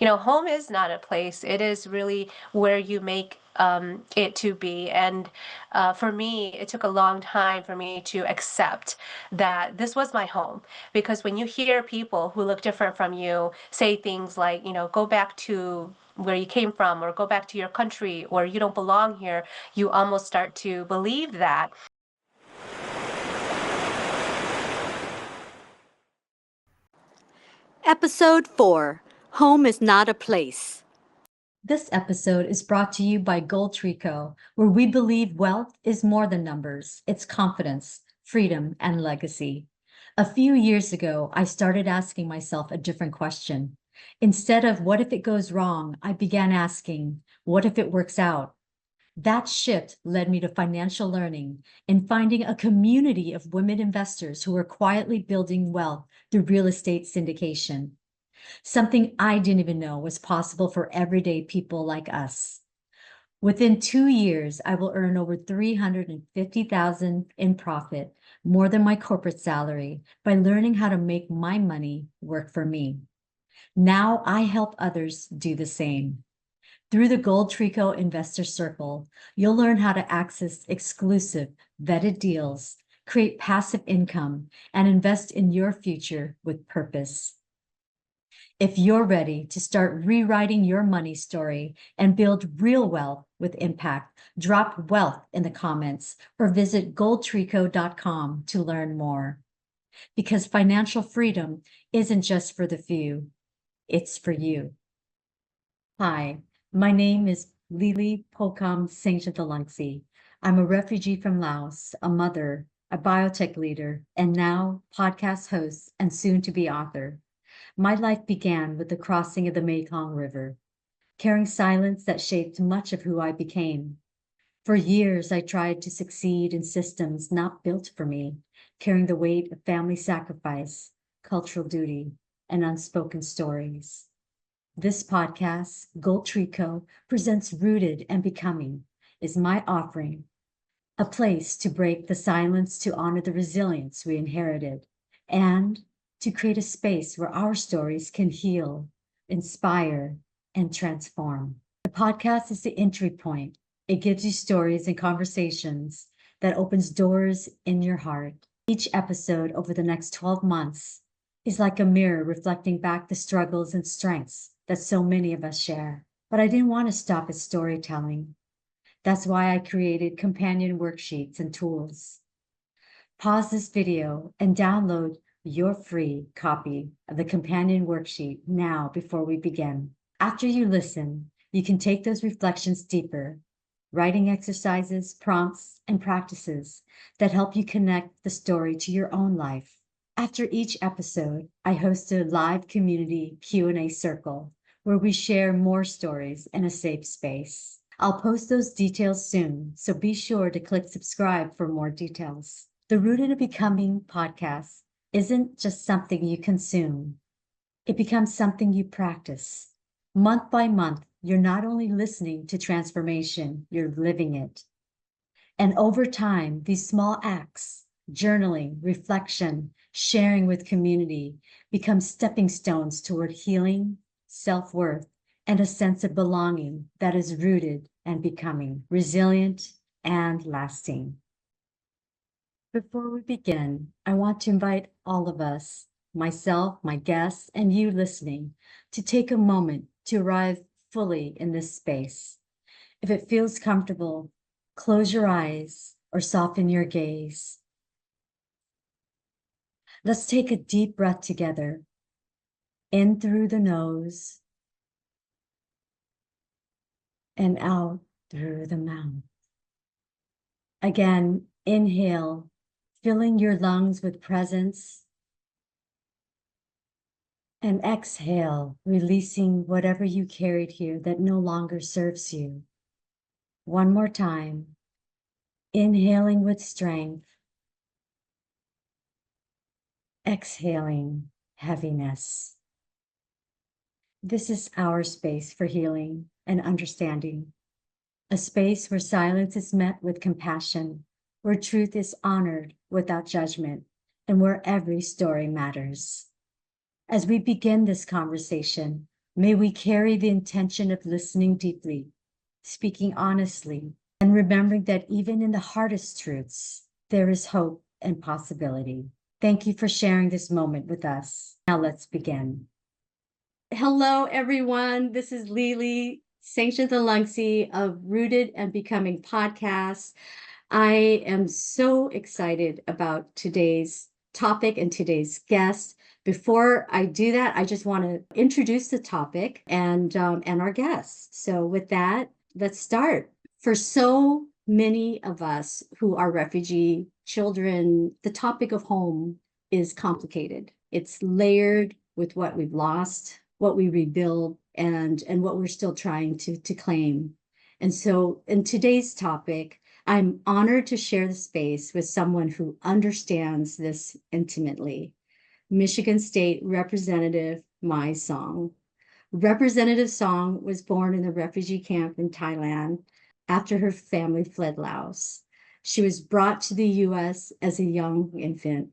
home is not a place. It is really where you make it to be. And for me, it took a long time for me to accept that this was my home. Because when you hear people who look different from you say things like, go back to where you came from, or go back to your country, or you don't belong here, you almost start to believe that. Episode 4, Home is Not a Place. This episode is brought to you by GoldTree Co, where we believe wealth is more than numbers. It's confidence, freedom, and legacy. A few years ago, I started asking myself a different question. Instead of what if it goes wrong, I began asking, what if it works out? That shift led me to financial learning and finding a community of women investors who are quietly building wealth through real estate syndication. Something I didn't even know was possible for everyday people like us. Within 2 years, I will earn over $350,000 in profit, more than my corporate salary, by learning how to make my money work for me. Now I help others do the same. Through the GoldTree Co Investor Circle, you'll learn how to access exclusive, vetted deals, create passive income, and invest in your future with purpose. If you're ready to start rewriting your money story and build real wealth with impact, drop wealth in the comments or visit goldtreeco.com to learn more. Because financial freedom isn't just for the few, it's for you. Hi, my name is Lei Lei Phokham Sengchanthalangsy. I'm a refugee from Laos, a mother, a biotech leader, and now podcast host and soon-to-be author. My life began with the crossing of the Mekong River, carrying silence that shaped much of who I became. For years, I tried to succeed in systems not built for me, carrying the weight of family sacrifice, cultural duty, and unspoken stories. This podcast, GoldTree Co, presents Rooted and Becoming, is my offering, a place to break the silence to honor the resilience we inherited, and to create a space where our stories can heal, inspire, and transform. The podcast is the entry point. It gives you stories and conversations that opens doors in your heart. Each episode over the next 12 months is like a mirror reflecting back the struggles and strengths that so many of us share. But I didn't want to stop at storytelling. That's why I created companion worksheets and tools. Pause this video and download your free copy of the companion worksheet now before we begin. After you listen, you can take those reflections deeper, writing exercises, prompts, and practices that help you connect the story to your own life. After each episode, I host a live community Q&A circle where we share more stories in a safe space. I'll post those details soon, so be sure to click subscribe for more details. The Rooted and Becoming podcast isn't just something you consume. It becomes something you practice. Month by month, you're not only listening to transformation, you're living it. And over time, these small acts, journaling, reflection, sharing with community, become stepping stones toward healing, self-worth, and a sense of belonging that is rooted and becoming resilient and lasting. Before we begin, I want to invite all of us, myself, my guests, and you listening, to take a moment to arrive fully in this space. If it feels comfortable, close your eyes or soften your gaze. Let's take a deep breath together. In through the nose and out through the mouth. Again, inhale, filling your lungs with presence. And exhale, releasing whatever you carried here that no longer serves you. One more time. Inhaling with strength. Exhaling heaviness. This is our space for healing and understanding. A space where silence is met with compassion, where truth is honored without judgment, and where every story matters. As we begin this conversation, May we carry the intention of listening deeply, speaking honestly, and remembering that even in the hardest truths, there is hope and possibility. Thank you for sharing this moment with us. Now let's begin. Hello, everyone. This is Lei Lei Phokham of Rooted and Becoming podcast. I am so excited about today's topic and today's guest. Before I do that, I just want to introduce the topic and our guests. So with that, let's start. For so many of us who are refugee children, the topic of home is complicated. It's layered with what we've lost, what we rebuild, and what we're still trying to claim. And so in today's topic, I'm honored to share the space with someone who understands this intimately. Michigan State Representative Mai Xiong. Representative Song was born in a refugee camp in Thailand after her family fled Laos. She was brought to the US as a young infant.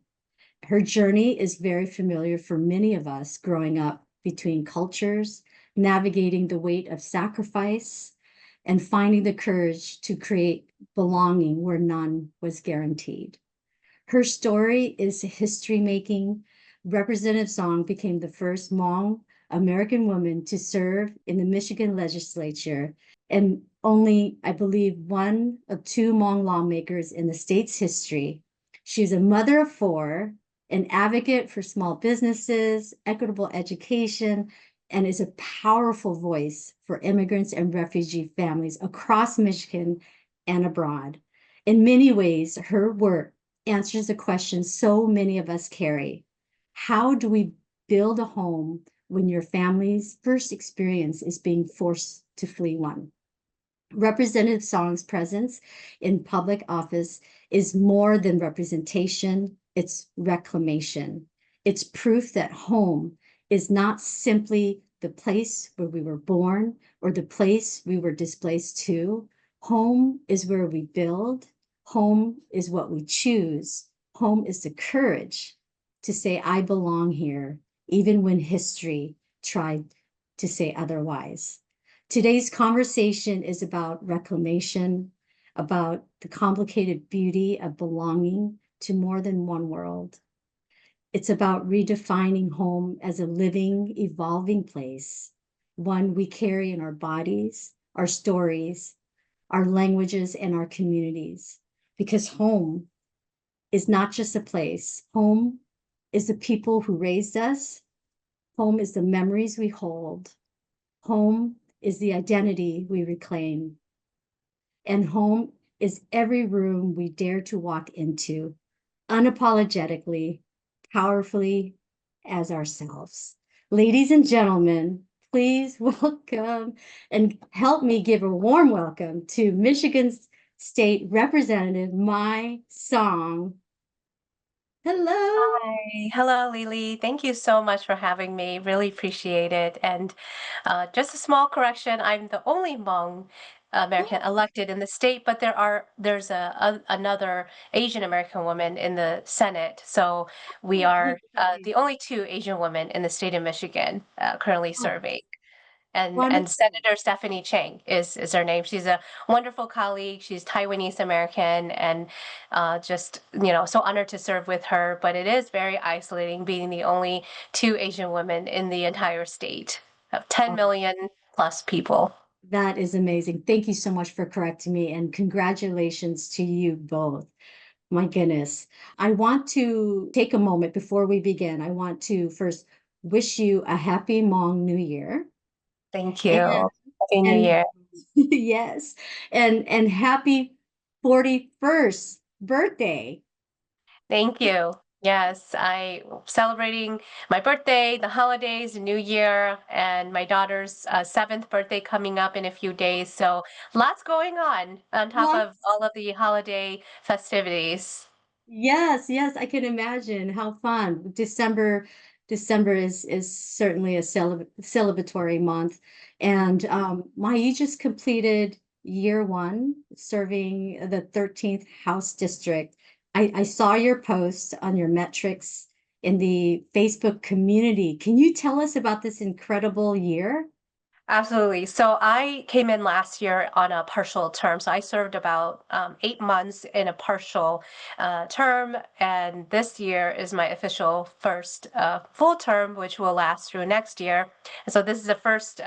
Her journey is very familiar for many of us growing up between cultures, navigating the weight of sacrifice, and finding the courage to create belonging where none was guaranteed. Her story is history making. Representative Song became the first Hmong-American woman to serve in the Michigan Legislature and only, I believe, one of two Hmong lawmakers in the state's history. She's a mother of four, an advocate for small businesses, equitable education, and is a powerful voice for immigrants and refugee families across Michigan and abroad. In many ways, her work answers the question so many of us carry. How do we build a home when your family's first experience is being forced to flee one? Representative Song's presence in public office is more than representation, it's reclamation. It's proof that home is not simply the place where we were born or the place we were displaced to. Home is where we build. Home is what we choose. Home is the courage to say, I belong here, even when history tried to say otherwise. Today's conversation is about reclamation, about the complicated beauty of belonging to more than one world. It's about redefining home as a living, evolving place, one we carry in our bodies, our stories, our languages, and our communities. Because home is not just a place. Home is the people who raised us. Home is the memories we hold. Home is the identity we reclaim. And home is every room we dare to walk into, unapologetically, powerfully as ourselves. Ladies and gentlemen, please welcome and help me give a warm welcome to Michigan State Representative Mai Xiong. Hello. Hi. Hello, Lily. Thank you so much for having me. Really appreciate it. And just a small correction, I'm the only Hmong American elected in the state, but there's another Asian American woman in the Senate. So we are the only two Asian women in the state of Michigan currently serving. And Wonderful. Senator Stephanie Chang is her name. She's a wonderful colleague. She's Taiwanese American, and just so honored to serve with her. But it is very isolating being the only two Asian women in the entire state of 10 million plus people. That is amazing. Thank you so much for correcting me, and congratulations to you both. My goodness. I want to take a moment before we begin. I want to first wish you a happy Hmong New Year. Thank And you. Happy New and Year. yes, and happy 41st birthday. Thank you. Yes, I celebrating my birthday, the holidays, the New Year, and my daughter's seventh birthday coming up in a few days. So lots going on top What? of all of the holiday festivities. Yes, yes, I can imagine how fun. December is certainly a celebratory month. And you just completed year one serving the 13th House District. I saw your post on your metrics in the Facebook community. Can you tell us about this incredible year? Absolutely. So I came in last year on a partial term. So I served about 8 months in a partial term. And this year is my official first full term, which will last through next year. And so this is the first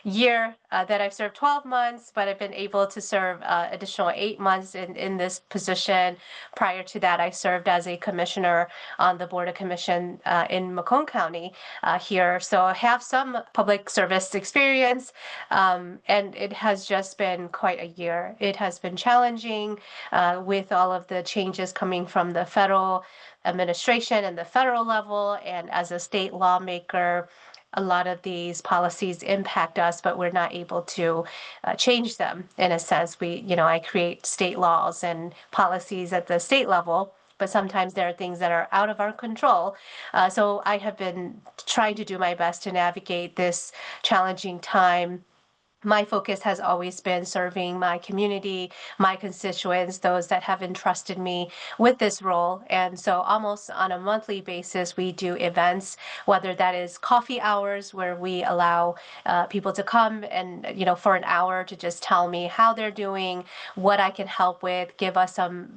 year that I've served 12 months, but I've been able to serve additional 8 months in this position. Prior to that, I served as a commissioner on the Board of Commission in Macomb County here. So I have some public service experience, and it has just been quite a year. It has been challenging with all of the changes coming from the federal administration and the federal level. And as a state lawmaker, a lot of these policies impact us, but we're not able to change them in a sense. I create state laws and policies at the state level, but sometimes there are things that are out of our control. So I have been trying to do my best to navigate this challenging time. My focus has always been serving my community, my constituents, those that have entrusted me with this role. And so almost on a monthly basis, we do events, whether that is coffee hours where we allow people to come and, for an hour to just tell me how they're doing, what I can help with, give us some,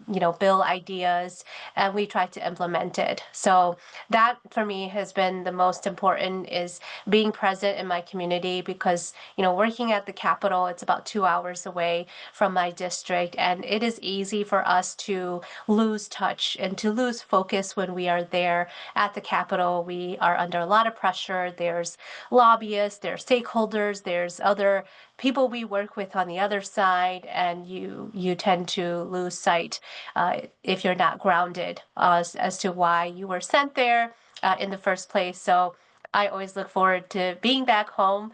bill ideas, and we try to implement it. So that for me has been the most important, is being present in my community, because, working at the Capitol, it's about 2 hours away from my district, and it is easy for us to lose touch and to lose focus when we are there at the Capitol. We are under a lot of pressure. There's lobbyists, there's stakeholders, there's other people we work with on the other side, and you tend to lose sight if you're not grounded as to why you were sent there in the first place. So I always look forward to being back home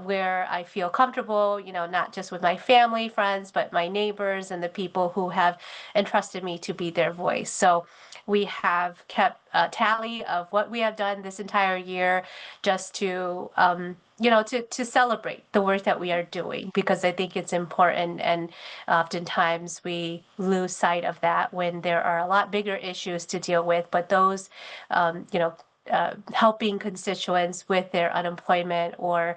where I feel comfortable, not just with my family, friends, but my neighbors and the people who have entrusted me to be their voice. So we have kept a tally of what we have done this entire year, just to to celebrate the work that we are doing, because I think it's important. And oftentimes we lose sight of that when there are a lot bigger issues to deal with. But those, helping constituents with their unemployment, or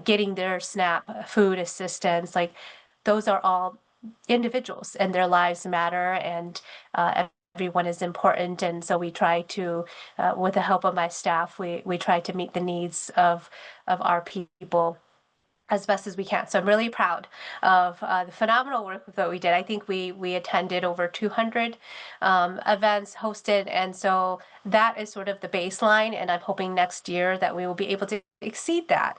getting their SNAP food assistance, like those are all individuals and their lives matter, and everyone is important. And so we try to, with the help of my staff, we try to meet the needs of our people as best as we can. So I'm really proud of the phenomenal work that we did. I think we attended over 200 events hosted, and so that is sort of the baseline. And I'm hoping next year that we will be able to exceed that,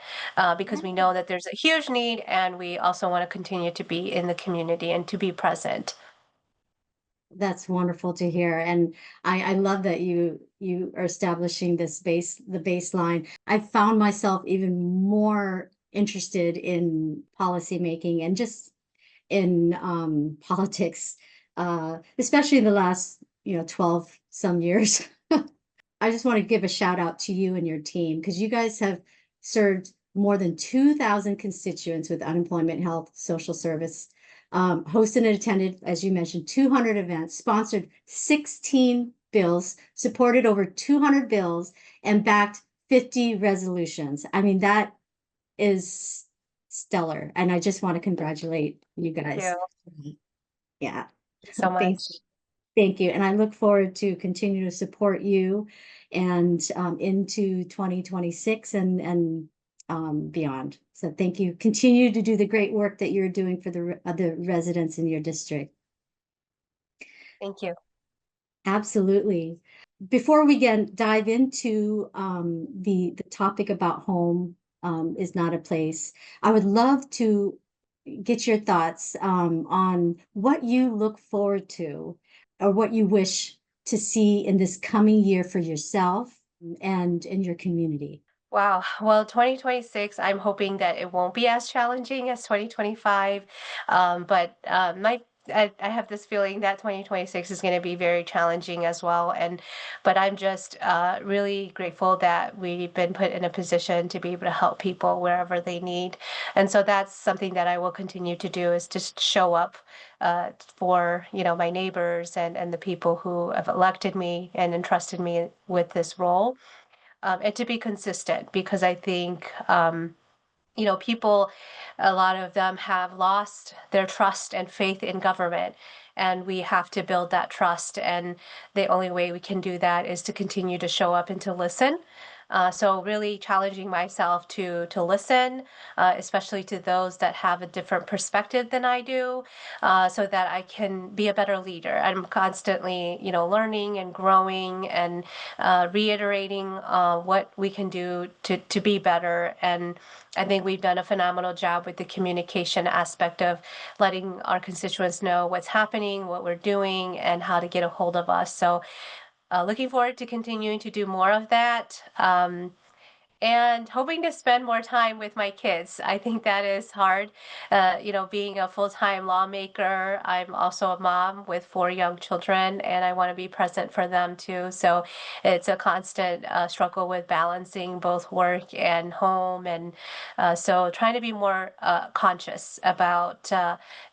because we know that there's a huge need, and we also want to continue to be in the community and to be present. That's wonderful to hear. And I love that you are establishing the baseline. I found myself even more interested in policy making and just in politics, especially in the last 12 some years. I just want to give a shout out to you and your team, because you guys have served more than 2,000 constituents with unemployment, health, social service, hosted and attended, as you mentioned, 200 events, sponsored 16 bills, supported over 200 bills, and backed 50 resolutions. I mean, that is stellar. And I just want to congratulate you Thank guys. you Yeah. so Thanks. much. Thank you. And I look forward to continue to support you and into 2026 and beyond. So thank you. Continue to do the great work that you're doing for the other residents in your district. Thank you. Absolutely. Before we dive into the topic about home is not a place, I would love to get your thoughts on what you look forward to, or what you wish to see in this coming year for yourself and in your community. Wow. Well, 2026, I'm hoping that it won't be as challenging as 2025. But my I have this feeling that 2026 is going to be very challenging as well. But I'm just really grateful that we've been put in a position to be able to help people wherever they need. And so that's something that I will continue to do is just show up for, my neighbors and the people who have elected me and entrusted me with this role. And to be consistent because I think, people, a lot of them have lost their trust and faith in government. And we have to build that trust. And the only way we can do that is to continue to show up and to listen. So really challenging myself to listen, especially to those that have a different perspective than I do, so that I can be a better leader. I'm constantly, learning and growing and reiterating what we can do to be better. And I think we've done a phenomenal job with the communication aspect of letting our constituents know what's happening, what we're doing, and how to get a hold of us. So looking forward to continuing to do more of that. And hoping to spend more time with my kids. I think that is hard. Being a full-time lawmaker, I'm also a mom with four young children, and I want to be present for them too. So it's a constant struggle with balancing both work and home, and so trying to be more conscious about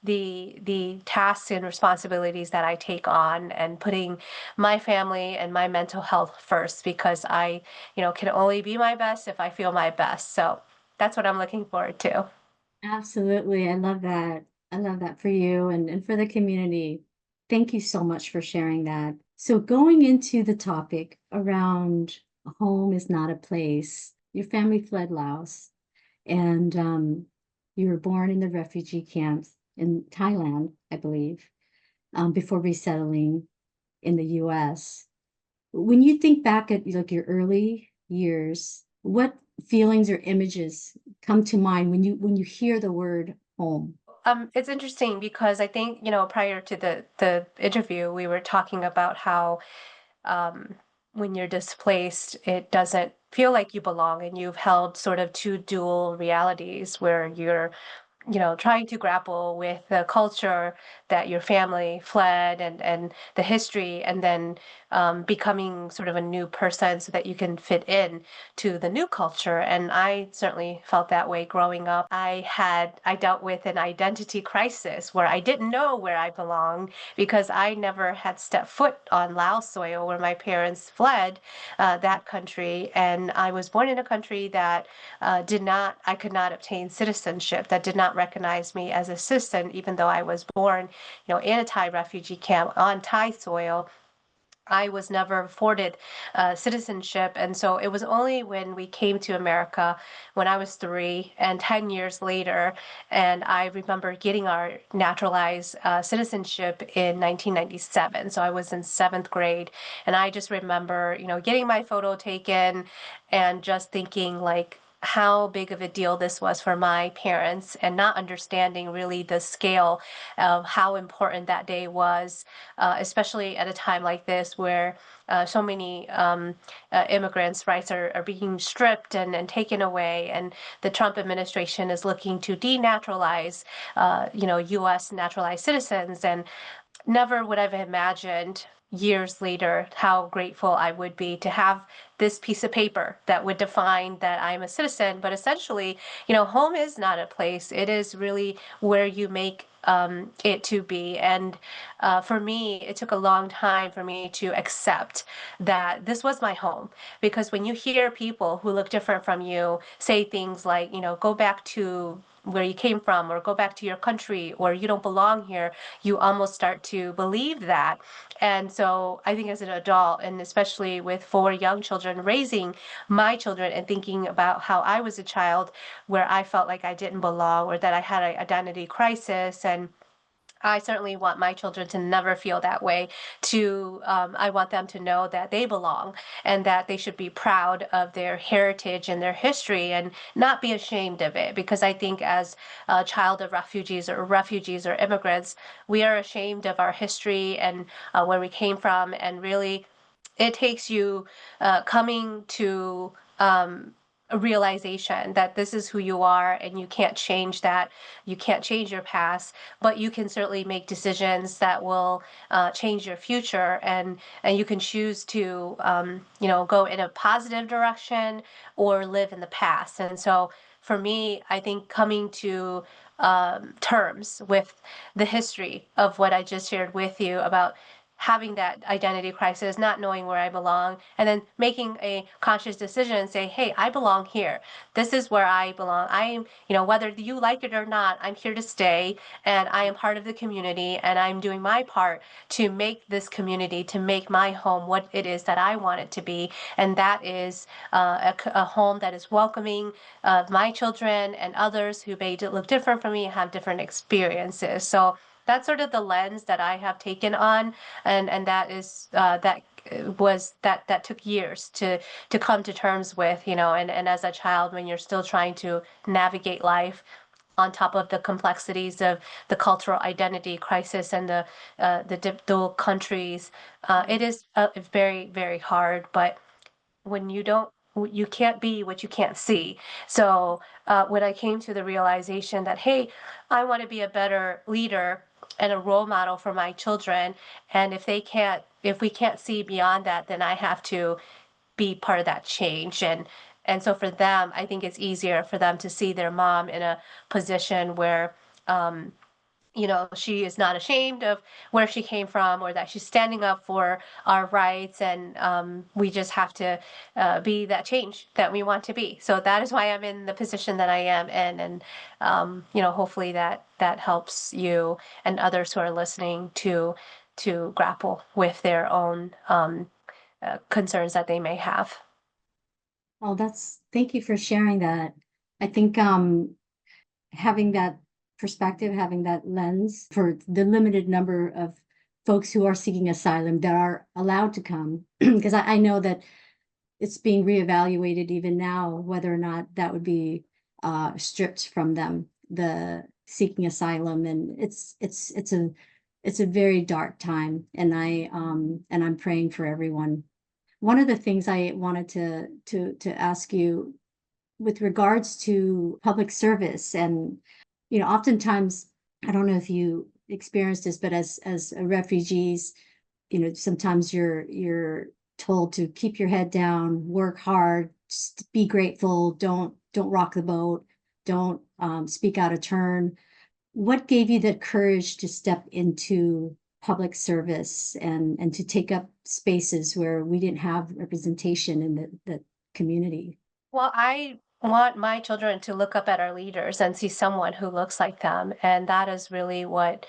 the tasks and responsibilities that I take on, and putting my family and my mental health first because I can only be my best if I feel my best. So that's what I'm looking forward to. Absolutely. I love that. I love that for you and for the community. Thank you so much for sharing that. So, going into the topic around home is not a place, your family fled Laos and you were born in the refugee camps in Thailand, I believe, before resettling in the US. When you think back at like your early years, what feelings or images come to mind when you hear the word home? It's interesting because I think, prior to the interview, we were talking about how um, when you're displaced, it doesn't feel like you belong, and you've held sort of two dual realities where you're trying to grapple with the culture that your family fled and the history, and then becoming sort of a new person so that you can fit in to the new culture. And I certainly felt that way growing up. I dealt with an identity crisis where I didn't know where I belonged because I never had stepped foot on Laos soil where my parents fled that country. And I was born in a country that I could not obtain citizenship, that did not recognize me as a citizen, even though I was born, in a Thai refugee camp on Thai soil. I was never afforded citizenship. And so it was only when we came to America when I was 3 and 10 years later, and I remember getting our naturalized citizenship in 1997. So I was in seventh grade. And I just remember, getting my photo taken and just thinking like, how big of a deal this was for my parents, and not understanding really the scale of how important that day was, especially at a time like this where so many immigrants' rights are being stripped and taken away, and the Trump administration is looking to denaturalize, U.S. naturalized citizens. And never would I have imagined years later how grateful I would be to have this piece of paper that would define that I'm a citizen. But essentially, home is not a place. It is really where you make it to be. And for me, it took a long time for me to accept that this was my home. Because when you hear people who look different from you say things like, go back to where you came from, or go back to your country, or you don't belong here, you almost start to believe that. And so I think as an adult, and especially with four young children, raising my children and thinking about how I was a child where I felt like I didn't belong or that I had an identity crisis. And I certainly want my children to never feel that way. I want them to know that they belong and that they should be proud of their heritage and their history and not be ashamed of it. Because I think as a child of refugees or immigrants, we are ashamed of our history and where we came from. And really, it takes you coming to a realization that this is who you are and you can't change that. You can't change your past, but you can certainly make decisions that will change your future, and you can choose to go in a positive direction or live in the past. And so for me, I think coming to terms with the history of what I just shared with you about having that identity crisis, not knowing where I belong, and then making a conscious decision and say, hey, I belong here. This is where I belong. I am, whether you like it or not, I'm here to stay, and I am part of the community, and I'm doing my part to make this community, to make my home what it is that I want it to be. And that is a home that is welcoming of my children and others who may look different from me, have different experiences. So that's sort of the lens that I have taken on, and that is that took years to come to terms with, and as a child, when you're still trying to navigate life on top of the complexities of the cultural identity crisis and the dual countries, it is very, very hard. But when you can't be what you can't see. So when I came to the realization that, hey, I want to be a better leader and a role model for my children, and if we can't see beyond that, then I have to be part of that change. And so for them, I think it's easier for them to see their mom in a position where she is not ashamed of where she came from, or that she's standing up for our rights. And we just have to be that change that we want to be. So that is why I'm in the position that I am in. And, hopefully that helps you and others who are listening to grapple with their own concerns that they may have. Oh, thank you for sharing that. I think having that perspective, having that lens for the limited number of folks who are seeking asylum that are allowed to come, because I know that it's being reevaluated even now, whether or not that would be stripped from them, the seeking asylum. And it's a very dark time. And I'm praying for everyone. One of the things I wanted to ask you with regards to public service, and oftentimes, I don't know if you experienced this, but as refugees, sometimes you're told to keep your head down, work hard, just be grateful, don't rock the boat, don't speak out of turn. What gave you the courage to step into public service and to take up spaces where we didn't have representation in the community? Well, I want my children to look up at our leaders and see someone who looks like them. And that is really what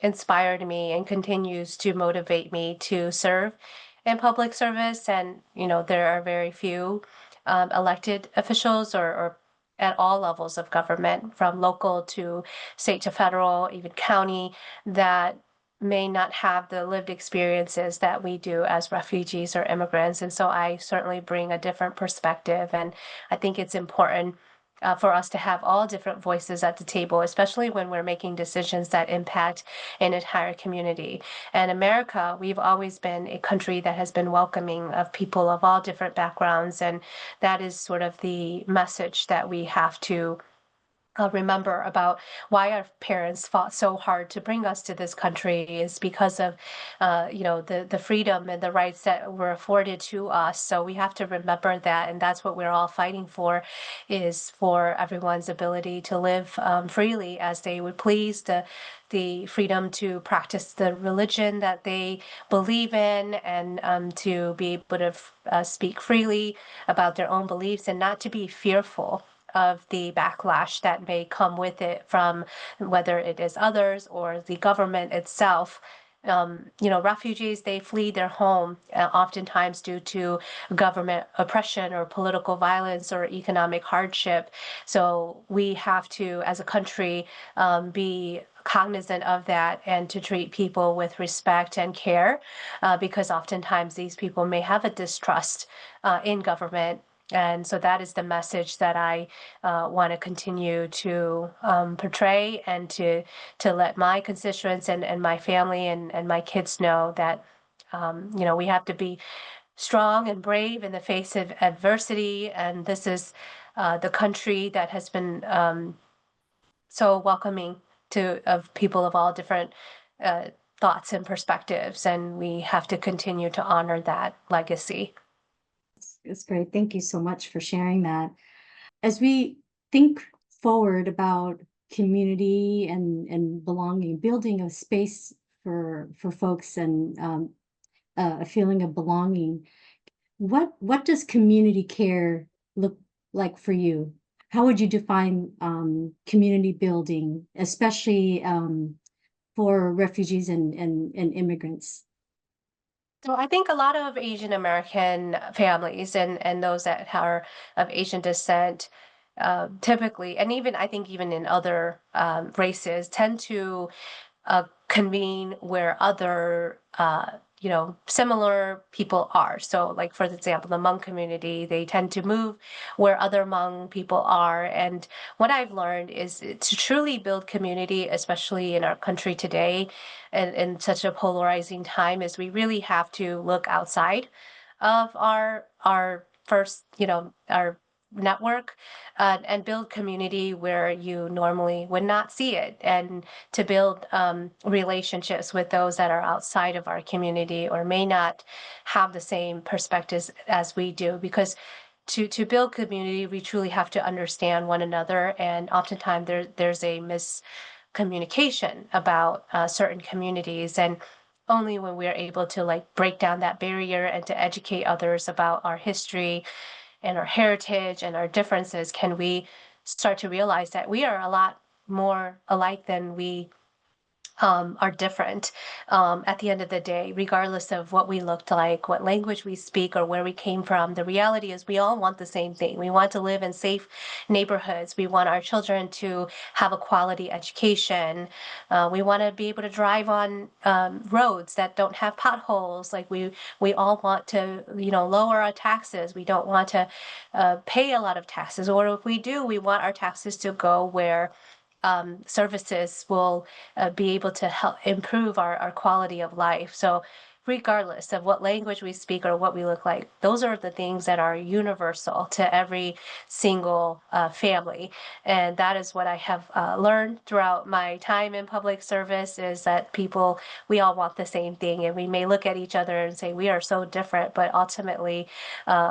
inspired me and continues to motivate me to serve in public service. And, there are very few elected officials or at all levels of government, from local to state to federal, even county, that may not have the lived experiences that we do as refugees or immigrants. And so I certainly bring a different perspective. And I think it's important for us to have all different voices at the table, especially when we're making decisions that impact an entire community. And America, we've always been a country that has been welcoming of people of all different backgrounds. And that is sort of the message that we have to remember about why our parents fought so hard to bring us to this country, is because of the freedom and the rights that were afforded to us. So we have to remember that, and that's what we're all fighting for, is for everyone's ability to live freely as they would please, the freedom to practice the religion that they believe in, and to be able to speak freely about their own beliefs, and not to be fearful of the backlash that may come with it from whether it is others or the government itself. Refugees, they flee their home oftentimes due to government oppression or political violence or economic hardship. So we have to, as a country, be cognizant of that, and to treat people with respect and care, because oftentimes these people may have a distrust in government. And so that is the message that I want to continue to portray, and to let my constituents and my family and my kids know that we have to be strong and brave in the face of adversity. And this is the country that has been so welcoming to of people of all different uh, thoughts and perspectives, and we have to continue to honor that legacy. It's great. Thank you so much for sharing that. As we think forward about community and belonging, building a space for folks and a feeling of belonging, what does community care look like for you? How would you define community building, especially for refugees and immigrants? So I think a lot of Asian American families and those that are of Asian descent typically, and even I think even in other races, tend to convene where other similar people are. So like for example, the Hmong community, they tend to move where other Hmong people are. And what I've learned is to truly build community, especially in our country today and in such a polarizing time, is we really have to look outside of our first, our network, and build community where you normally would not see it, and to build relationships with those that are outside of our community or may not have the same perspectives as we do. Because to build community, we truly have to understand one another, and oftentimes there's a miscommunication about certain communities, and only when we are able to like break down that barrier and to educate others about our history and our heritage and our differences can we start to realize that we are a lot more alike than we are different at the end of the day, regardless of what we looked like, what language we speak, or where we came from. The reality is we all want the same thing. We want to live in safe neighborhoods. We want our children to have a quality education. We want to be able to drive on roads that don't have potholes. Like we all want to, lower our taxes. We don't want to pay a lot of taxes, or if we do, we want our taxes to go where services will be able to help improve our quality of life. So, regardless of what language we speak or what we look like, those are the things that are universal to every single family. And that is what I have learned throughout my time in public service is that we all want the same thing. And we may look at each other and say, we are so different, but ultimately,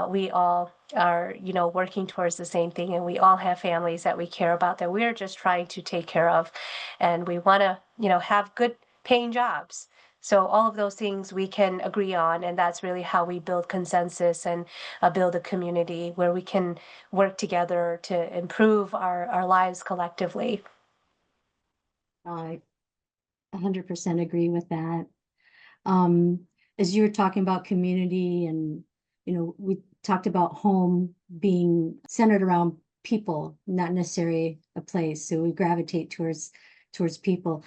we all are working towards the same thing, and we all have families that we care about that we're just trying to take care of, and we want to have good paying jobs. So all of those things we can agree on, and that's really how we build consensus and build a community where we can work together to improve our lives collectively. I 100% agree with that. Um, as you were talking about community and, we talked about home being centered around people, not necessarily a place. So we gravitate towards people.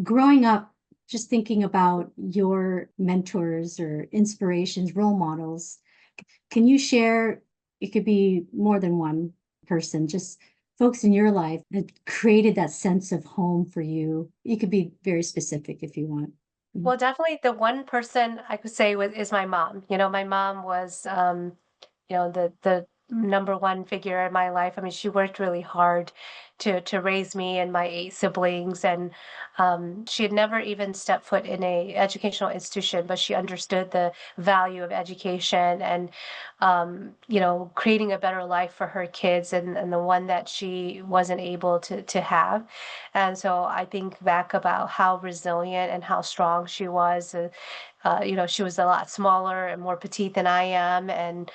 Growing up, just thinking about your mentors or inspirations, role models, can you share? It could be more than one person, just folks in your life that created that sense of home for you. You could be very specific if you want. Well, definitely the one person I could say is my mom. My mom was the number one figure in my life. I mean, she worked really hard to raise me and my eight siblings, and she had never even stepped foot in a educational institution, but she understood the value of education and creating a better life for her kids and the one that she wasn't able to have. And so I think back about how resilient and how strong she was. She was a lot smaller and more petite than I am, and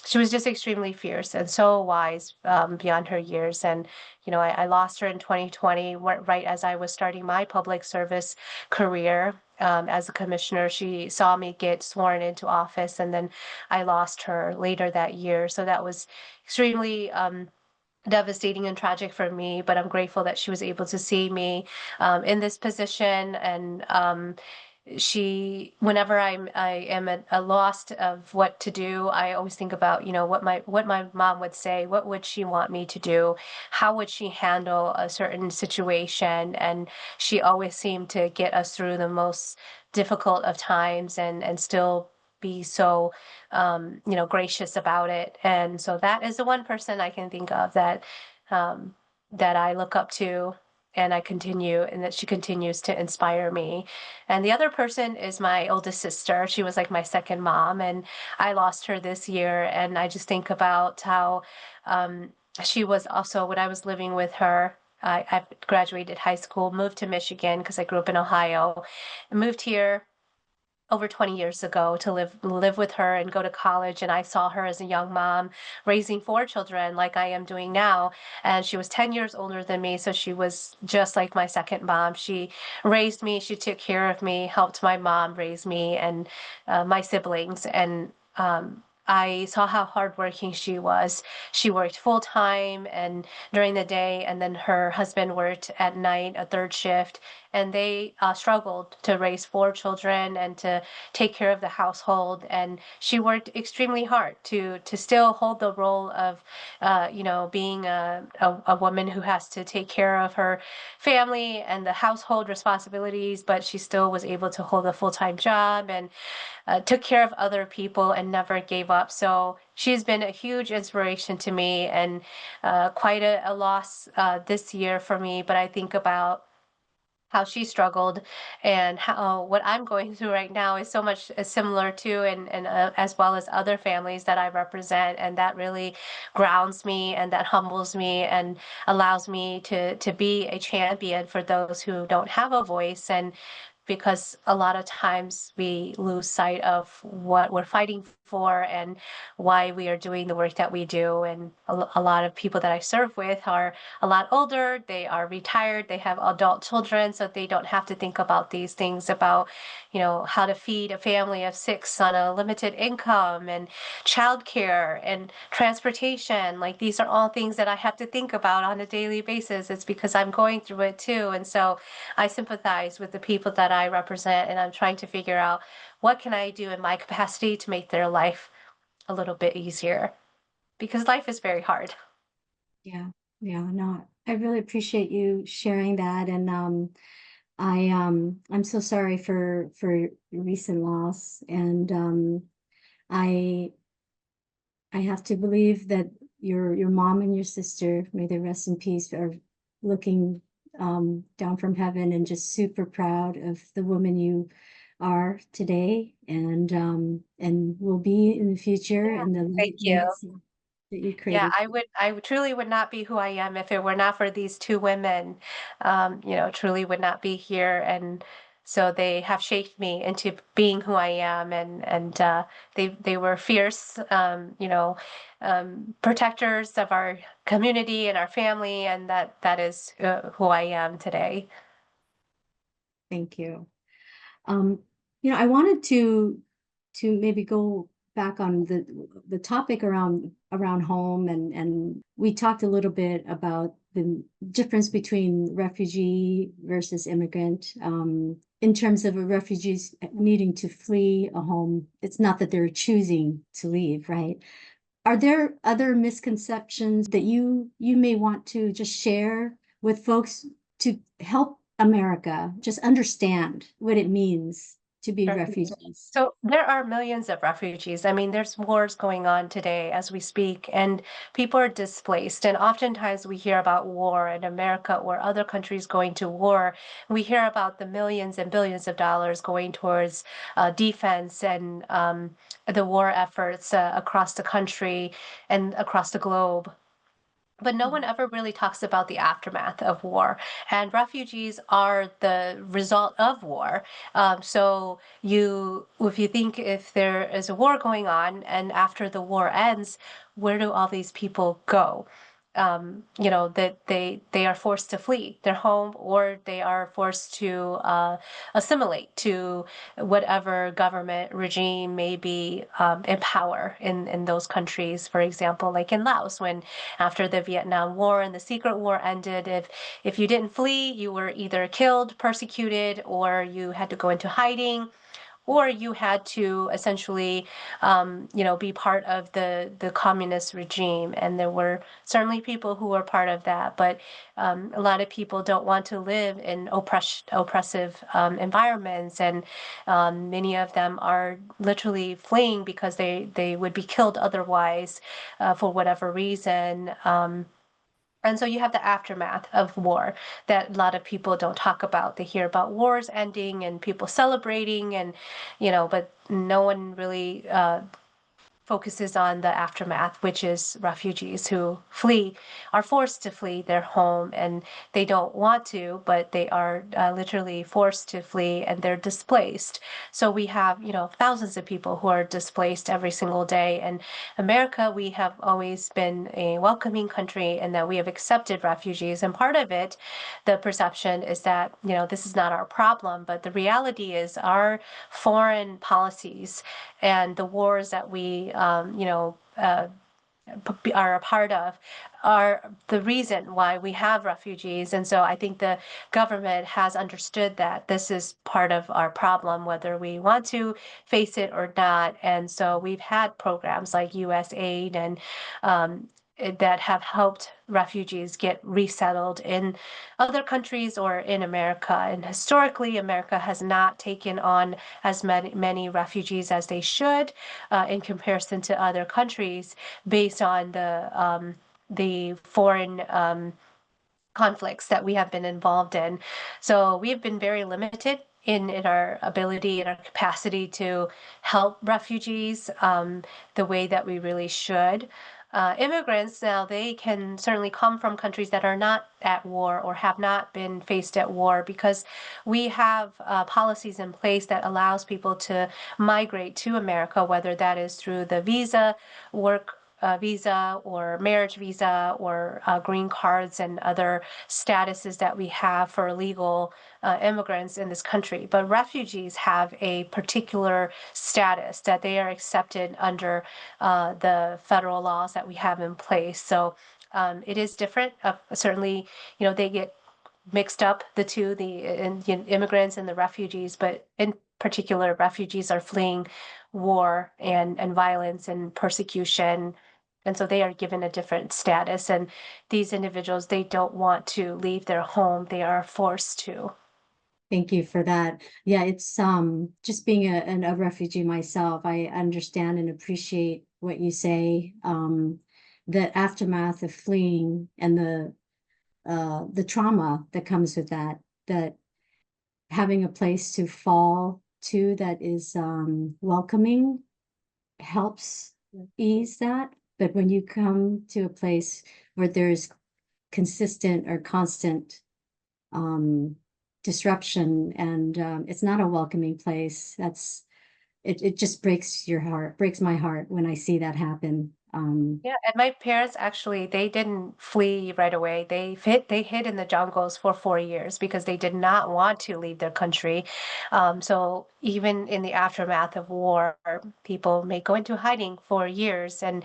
she was just extremely fierce and so wise beyond her years. And I lost her in 2020, right as I was starting my public service career. As a commissioner, she saw me get sworn into office, and then I lost her later that year. So that was extremely devastating and tragic for me, but I'm grateful that she was able to see me in this position. And whenever I am at a loss of what to do, I always think about, what my mom would say. What would she want me to do? How would she handle a certain situation? And she always seemed to get us through the most difficult of times and still be so, gracious about it. And so that is the one person I can think of um, that I look up to, and that she continues to inspire me. And the other person is my oldest sister. She was like my second mom, and I lost her this year. And I just think about how um, she was also, when I was living with her, I graduated high school, moved to Michigan because I grew up in Ohio, and moved here over 20 years ago to live with her and go to college. And I saw her as a young mom raising four children like I am doing now. And she was 10 years older than me, so she was just like my second mom. She raised me, she took care of me, helped my mom raise me and my siblings. And I saw how hardworking she was. She worked full time and during the day, and then her husband worked at night, a third shift, and they struggled to raise four children and to take care of the household. And she worked extremely hard to still hold the role of, being a woman who has to take care of her family and the household responsibilities, but she still was able to hold a full-time job and took care of other people and never gave up. So she's been a huge inspiration to me, and quite a loss this year for me. But I think about how she struggled, and how what I'm going through right now is so much similar to, and as well as other families that I represent, and that really grounds me and that humbles me and allows me to be a champion for those who don't have a voice. And because a lot of times we lose sight of what we're fighting for and why we are doing the work that we do. And a lot of people that I serve with are a lot older, they are retired, they have adult children, so they don't have to think about these things about, how to feed a family of six on a limited income, and childcare and transportation. Like, these are all things that I have to think about on a daily basis. It's because I'm going through it too. And so I sympathize with the people that I represent, and I'm trying to figure out what can I do in my capacity to make their life a little bit easier, because life is very hard. Yeah, yeah, no, I really appreciate you sharing that. And I'm so sorry for your recent loss. And I I have to believe that your mom and your sister, may they rest in peace, are looking down from heaven and just super proud of the woman you are today, and will be in the future, Yeah. and the Thank you. legacy that you Yeah, created. I truly would not be who I am if it were not for these two women. Truly would not be here. And so they have shaped me into being who I am. And they were fierce, protectors of our community and our family. And that is who I am today. Thank you. Um, I wanted to maybe go back on the topic around home, and we talked a little bit about the difference between refugee versus immigrant. In terms of a refugees needing to flee a home, it's not that they're choosing to leave, right? Are there other misconceptions that you may want to just share with folks to help America just understand what it means to be Sure. refugees? So there are millions of refugees. I mean, there's wars going on today as we speak, and people are displaced. And oftentimes we hear about war in America or other countries going to war. We hear about the millions and billions of dollars going towards defense and the war efforts across the country and across the globe. But no one ever really talks about the aftermath of war. And refugees are the result of war. If you think, if there is a war going on and after the war ends, where do all these people go? That they are forced to flee their home, or they are forced to assimilate to whatever government regime may be in power in those countries. For example, like in Laos, when after the Vietnam War and the Secret War ended, if you didn't flee, you were either killed, persecuted, or you had to go into hiding, or you had to essentially, be part of the communist regime. And there were certainly people who were part of that, but a lot of people don't want to live in oppressive environments, and many of them are literally fleeing because they would be killed otherwise for whatever reason. And so you have the aftermath of war that a lot of people don't talk about. They hear about wars ending and people celebrating, and but no one really focuses on the aftermath, which is refugees who are forced to flee their home, and they don't want to, but they are literally forced to flee, and they're displaced. So we have, thousands of people who are displaced every single day. And America, we have always been a welcoming country, and that we have accepted refugees. And part of it, the perception is that, this is not our problem, but the reality is our foreign policies and the wars that we, are a part of are the reason why we have refugees. And so I think the government has understood that this is part of our problem, whether we want to face it or not. And so we've had programs like US aid and that have helped refugees get resettled in other countries or in America. And historically, America has not taken on as many refugees as they should in comparison to other countries, based on the foreign conflicts that we have been involved in. So we have been very limited in our ability and our capacity to help refugees the way that we really should. Immigrants, now, they can certainly come from countries that are not at war or have not been faced at war, because we have policies in place that allows people to migrate to America, whether that is through the work visa or marriage visa or green cards and other statuses that we have for illegal immigrants in this country. But refugees have a particular status that they are accepted under the federal laws that we have in place. So it is different. Certainly, they get mixed up, the two, the immigrants and the refugees, but in particular, refugees are fleeing war and violence and persecution. And so they are given a different status. And these individuals, they don't want to leave their home. They are forced to. Thank you for that. Yeah, it's just being a refugee myself, I understand and appreciate what you say. The aftermath of fleeing and the trauma that comes with that having a place to fall to that is welcoming helps ease that. But when you come to a place where there's consistent or constant disruption, and it's not a welcoming place, it just breaks my heart when I see that happen. Yeah, and my parents actually, they didn't flee right away. They hid in the jungles for 4 years because they did not want to leave their country. So even in the aftermath of war, people may go into hiding for years, and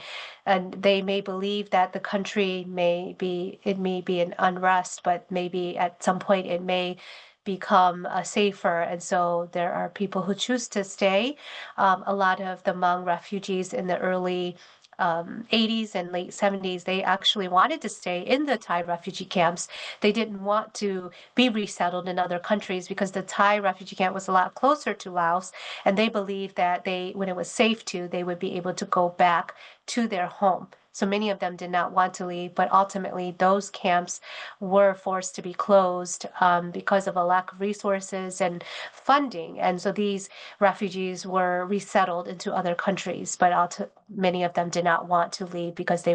they may believe that the country it may be an unrest, but maybe at some point it may become safer. And so there are people who choose to stay. A lot of the Hmong refugees in the early 80s and late 70s, they actually wanted to stay in the Thai refugee camps. They didn't want to be resettled in other countries because the Thai refugee camp was a lot closer to Laos, and they believed that when it was safe they would be able to go back to their home. So many of them did not want to leave, but ultimately those camps were forced to be closed because of a lack of resources and funding. And so these refugees were resettled into other countries, but many of them did not want to leave because they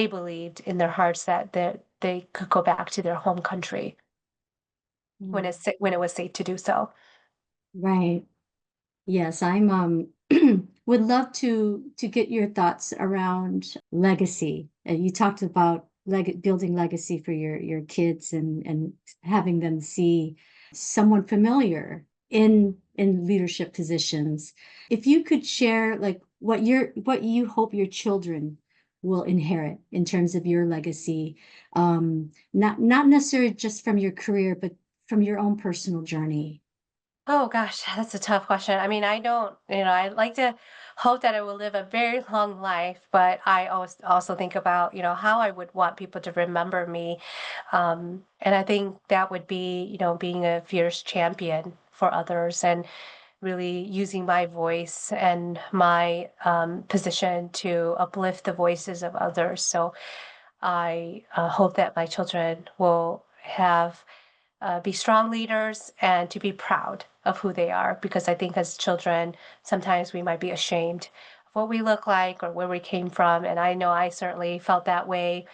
believed in their hearts that they could go back to their home country when it was safe to do so. Right. Yes, I'm would love to get your thoughts around legacy. You talked about building legacy for your kids and having them see someone familiar in leadership positions. If you could share like what you hope your children will inherit in terms of your legacy, not necessarily just from your career, but from your own personal journey. Oh gosh, that's a tough question. I mean, I don't, I like to hope that I will live a very long life, but I also think about, how I would want people to remember me. And I think that would be, being a fierce champion for others and really using my voice and my position to uplift the voices of others. So I hope that my children will have be strong leaders and to be proud of who they are. Because I think as children, sometimes we might be ashamed of what we look like or where we came from. And I know I certainly felt that way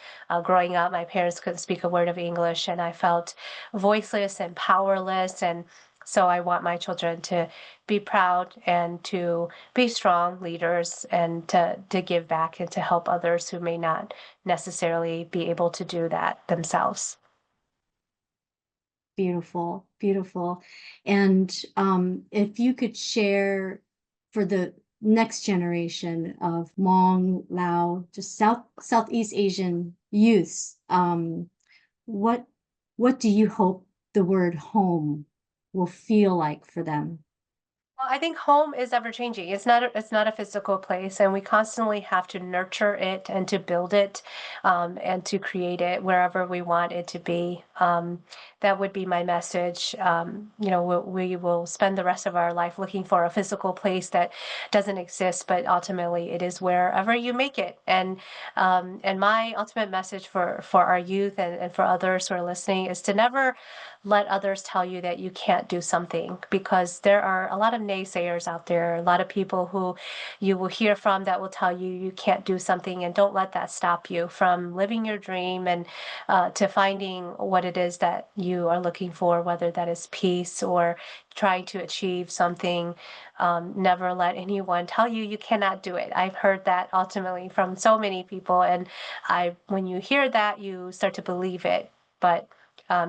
growing up. My parents couldn't speak a word of English, and I felt voiceless and powerless. And so I want my children to be proud and to be strong leaders and to give back and to help others who may not necessarily be able to do that themselves. Beautiful, beautiful. And if you could share for the next generation of Hmong, Lao, just Southeast Asian youths, what what do you hope the word home will feel like for them? Well, I think home is ever changing. It's not a physical place, and we constantly have to nurture it and to build it, and to create it wherever we want it to be. That would be my message. We will spend the rest of our life looking for a physical place that doesn't exist, but ultimately it is wherever you make it. And my ultimate message for our youth and for others who are listening is to never let others tell you that you can't do something, because there are a lot of naysayers out there, a lot of people who you will hear from that will tell you you can't do something, and don't let that stop you from living your dream and to finding what it is that you are looking for, whether that is peace or trying to achieve something. Never let anyone tell you you cannot do it. I've heard that ultimately from so many people, and when you hear that, you start to believe it. But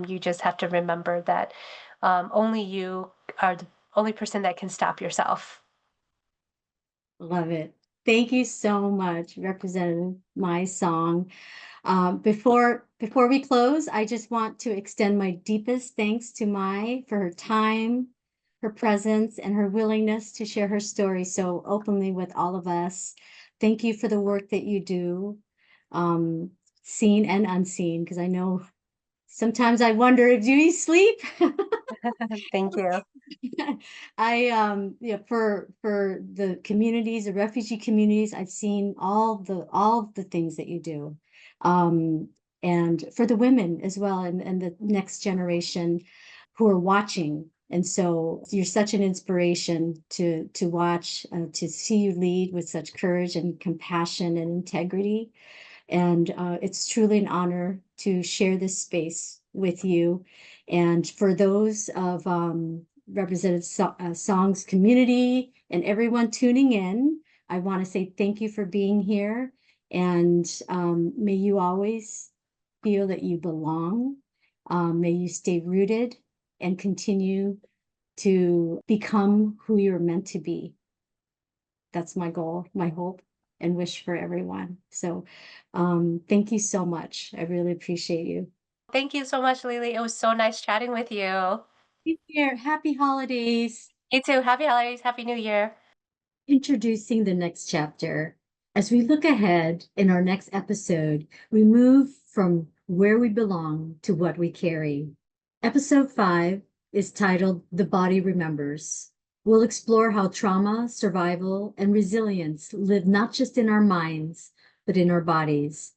you just have to remember that only you are the only person that can stop yourself. Love it. Thank you so much, Representative Mai Song. Before we close, I just want to extend my deepest thanks to Mai for her time, her presence, and her willingness to share her story so openly with all of us. Thank you for the work that you do, um, seen and unseen, because I know sometimes I wonder, do you sleep? Thank you. Yeah, for the communities, the refugee communities, I've seen all the things that you do. Um, and for the women as well, and the next generation who are watching. And so you're such an inspiration to watch, to see you lead with such courage and compassion and integrity. And it's truly an honor to share this space with you. And for those of Song's community and everyone tuning in, I want to say thank you for being here. And may you always feel that you belong. May you stay rooted and continue to become who you're meant to be. That's my goal, my hope and wish for everyone. So thank you so much. I really appreciate you. Thank you so much, Lily. It was so nice chatting with you. Take care. Happy holidays. You too. Happy holidays. Happy New Year. Introducing the next chapter. As we look ahead in our next episode, we move from where we belong to what we carry. Episode 5 is titled The Body Remembers. We'll explore how trauma, survival, and resilience live not just in our minds, but in our bodies.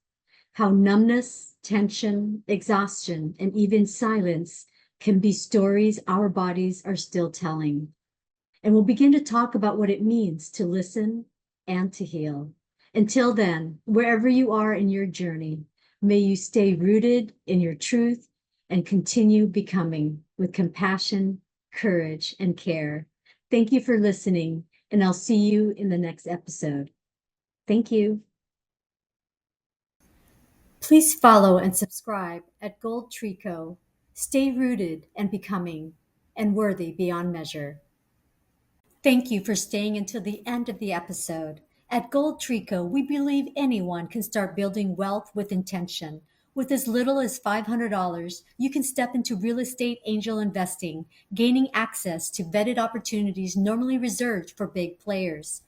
How numbness, tension, exhaustion, and even silence can be stories our bodies are still telling. And we'll begin to talk about what it means to listen and to heal. Until then, wherever you are in your journey, may you stay rooted in your truth and continue becoming with compassion, courage, and care. Thank you for listening, and I'll see you in the next episode. Thank you. Please follow and subscribe at GoldTree Co. Stay rooted and becoming, and worthy beyond measure. Thank you for staying until the end of the episode. At GoldTree Co, we believe anyone can start building wealth with intention. With as little as $500, you can step into real estate angel investing, gaining access to vetted opportunities normally reserved for big players.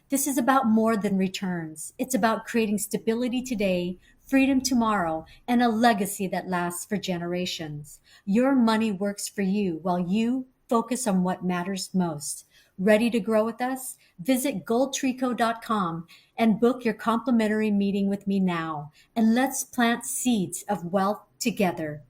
This is about more than returns. It's about creating stability today, freedom tomorrow, and a legacy that lasts for generations. Your money works for you while you focus on what matters most. Ready to grow with us? Visit goldtreeco.com and book your complimentary meeting with me now. And let's plant seeds of wealth together.